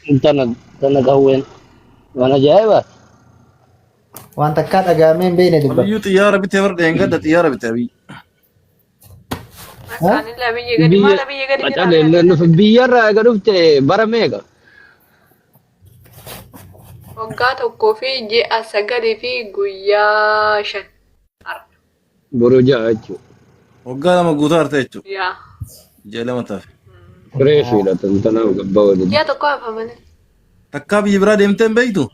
Tana kawin. Mana jaya Waan takkaa dhagahameen beene dubbata. Abiyyuu xiyyaara bitee bar dheengadda xiyyaara bitee abiyyi. Maqaan illee biyya gadi maala biyya gadi jira. biyyarraa eega dhufte bara meeqa? Waggaa tokkoo fi ji'a 9 fi guyyaa 5. Boruu ja'a jechuudha. Waggaa 2 guutuu harte jechuudha. Yaa. Ji'a 2 taaf. Fireeshiidha tantanaaf gabbaa waliin. Ji'a tokko hafa malee. Takkaa biyya biraa deemtee hin beektu?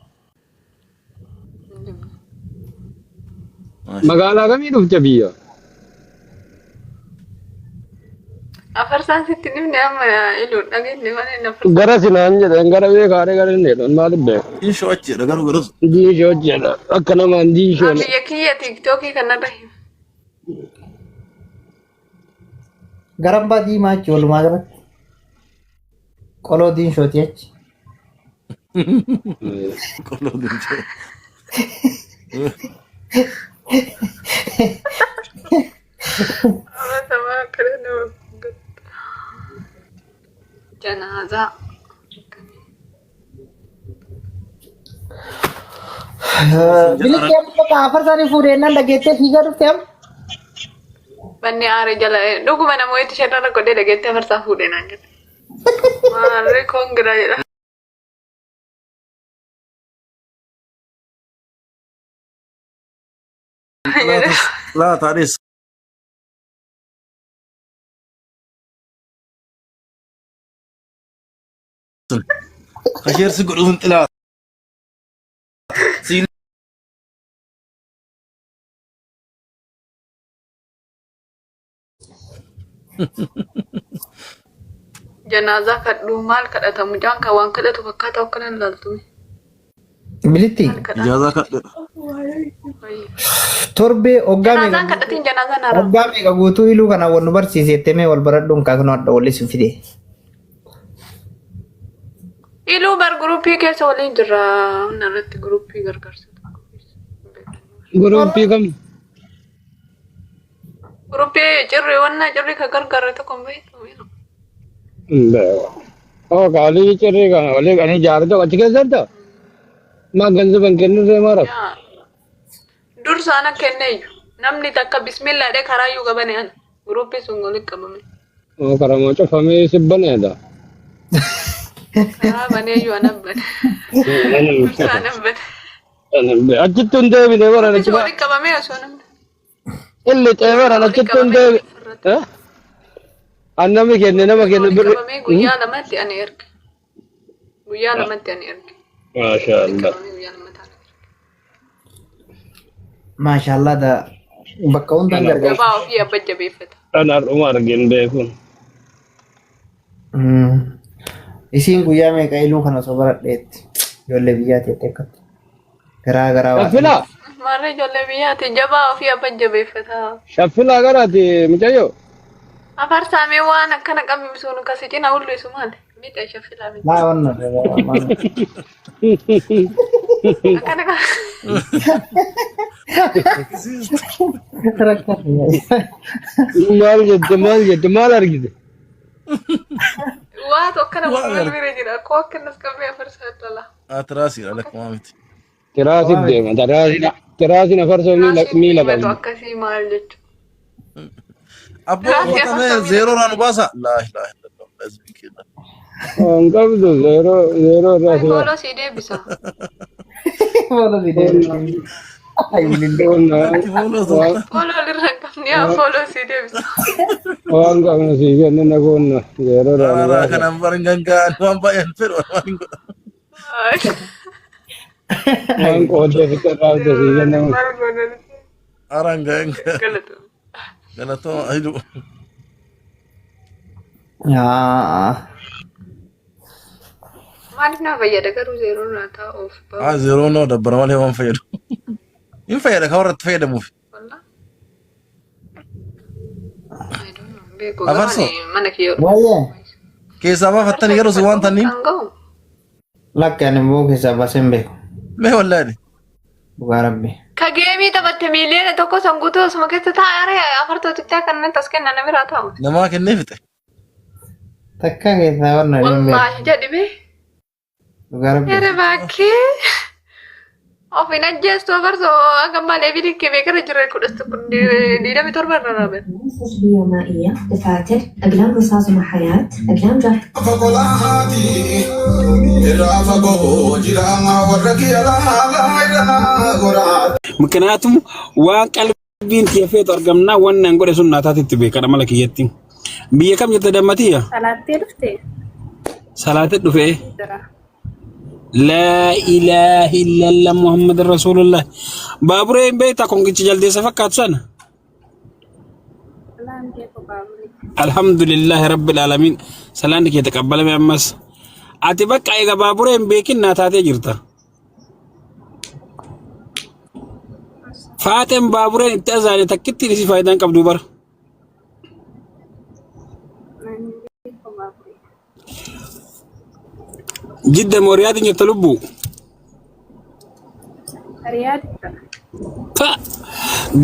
Magaalaa kamii dhufte biyya? Afarsaan sitti dhimne amma iluun dhageenye malee nafarsa. Gara sinaan jedhan gara beekaadhe gara hin jedhan maaliif beeku? Diinshoo achiidha garuu garuu. Diinshoo jedha akka namaan diinshoo. Biyya kiyya tiiktookii kanarra hima. Garambaa diimaa achi walumaa galatti. Qoloo diinshooti achi. Qoloo diinshoo. Sama akkana nama janaazaa. Biliqii amma afarsaanii fuudheennan dhageettee fiigaa dhufte amma. Banni aare jala dhuguma namooti shanarra godhee dhageettee afarsaa fuudhee naan jedhe. Maalli koongiraa jedha. Laa taadhees. Kasheersi godhuun xilaa. Janaazaa kadhuu maal kadhata mucaan kan waan kadhatu fakkaata akkanan laaltume. Bilitti. Ijaazaa kadhedha. Torbee hoggaa Janaazaan meeqa kadhatiin janaazaan haara. hoggaa meeqa guutuu iluu kana wannu barsiisettee mee wal baradhuun kaasnoo adda wallis hin fide. Iluu bar guruppii keessa waliin jirra narratti guruppii gargaarsita. Guruppii kam? Guruppii cirri wanna cirri ka gargaara tokko hin beektu. Oh kaalii cirrii kana walii kan ijaarre tokko achi keessatti maa ganzaban kennirree maara? Dursaan kenneeyyu namni takka bismillaadhee karaayyuu qabane ana guruppii sun walitti qabame. Oh karamoo cufamee sibbaneedha. Karaa baneeyyuu anabbate. Dursaan abbate. Achitti hin deebine bara Bisi walitti qabamee osoo namni. illi xeebaran achitti hin deebine. Annami kenne nama kenne birri. Qabamee guyyaa lamatti ani erge. Guyyaa lamatti ani erge. Maashaallah. Qabamee guyyaa lamatti ani erge. Maashaallah da bakka hundaan gargaara. Gabaa ofii abba jabeeffata. Kanaan dhuma argin beekun. Isiin guyyaa meeqa iluu kana osoo baradheetti ijoollee biyyaa teettee akkatti garaa garaa waa. Shaffilaa. Maarree ijoollee biyyaati jabaa ofii abba jabeeffata. Shaffilaa garaati mucayyoo. Afarsaamee waan akkana qabimsuun kasi cina ullisu maali? Mita shaffilaa miti. Laa wanna Akkana qaba. Maal jette maal argite? Waa tokkana wal bira jira. Akkoo akkanas qabee afarsaa dhala. Atiraasiidha lakkumaa miti. Tiraasiif deema. Tiraasiin afarsoo miila Matu qabu. akkasii maal jechuudha. Abbaa qotamee zeeroodhaan baasa. Laa ilaaha illallah. Lazbii kenna. Waan qabdu zeeroo irraa si Booloo sii deebisa. Booloo si deebisa. Booloo lirra qabni yaa booloo sii deebisa. waan qabnu sii kenna na goonna zeeroo irraa Aaraa kanan barin gangaan waan baay'een fedhu waan hin godhan. waan qoodee fi qarraabde sii kenna. Maal godhan? Aaraan ga'een Galatu. galatoo ayidu. Maaliif na fayyada garuu zeeroo naa taa'uuf bahu. Zeeroo noo dabbara malee waan fayyadu. Hin fayyada kan warratti fayyadamuuf. Afarsoo. Mana kiyyoo. Waayee Keessaa baafattanii garuu si waan tanniin. lakki ani immoo keessaa baasee hin beeku. Mee wallaani. Dhugaa rabbi. Ka geemii taphatte miiliyoona tokko san guutuu osuma keessa taa'ee afartootichaa kanneen tas kenna na biraa taa'u. Namaa kennee fixe. Takka keessaa wanna hin beeku. Wallahi jedhime. Garabbe. Yere bakke. Ofin ajjeestu abarsoo akka malee bidikkee beekara jirre kudhastu kun diidami torba irra raabe. تشبيه مائية دفاتر أقلام رصاص ومحايات أقلام جاف ምክንያቱም waan qalbiin tiifeetu argamna wannan godhe sun naataatitti beekadha mala kiyyatti biyya kam jette dammatiya Salaattee dhuftee? salaate dhufe la ilaha illallah muhammadur rasulullah baabureen beekta kongichi jaldeessa fakkaatu sana alhamdulillah rabbil alamin salaan kee taqabbalame ammas ati bakka eega baabureen beekin naataatee jirta Faatem baabureen itti azaane takkitti isi faayidaan qabdu bara. Jidda moo Riyaadin jirta lubbu? Riyaadita.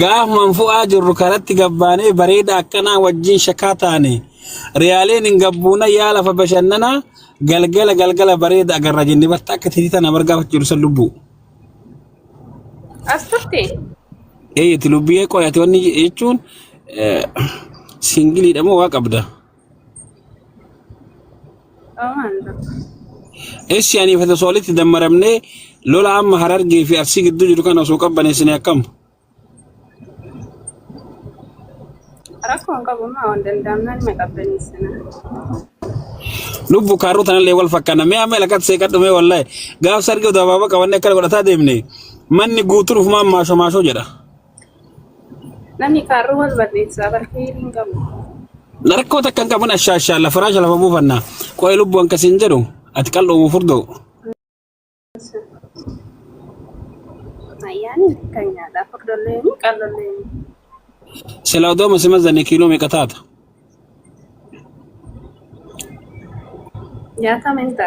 Gaaf manfu'aa jirru karatti gabbaanee bareeda akkanaa wajjin shakaa taane riyaaleen hin gabbuuna yaa lafa bashannana galgala bareeda agarra jenne barta akka titii tana bargaafach jiru san lubbu. As turtee? Itti lubbiyee qoyate wanni jechuun singiliidha moo waa qabda? Eessi ani fata soolitti dammaramnee lola amma Harargee fi Arsii gidduu jiru kana osoo qabbaneessine akkam? Rakkoon qabuma waan danda'amnaan ma qabbaneessina. Lubbu kaaruu tanallee wal fakkaana mee amma lakat seeqadhu mee wallahi gaaf sargee dabaaba qabannee akkana godhataa deemne manni guutuun ufumaan maashoo jedha. Namni kaaruu wal barreessaa barkee hin qabu. Rakkoo takka hin qabun ashaashaa lafa raasha lafa buufannaa qo'ee lubbu akkasiin jedhu ati qal'oo furdoo. Ayyaani kan nyaata furdolleeni qal'olleeni. Silaa odoo masima zanne kiiloo meeqa taata? 20 minta.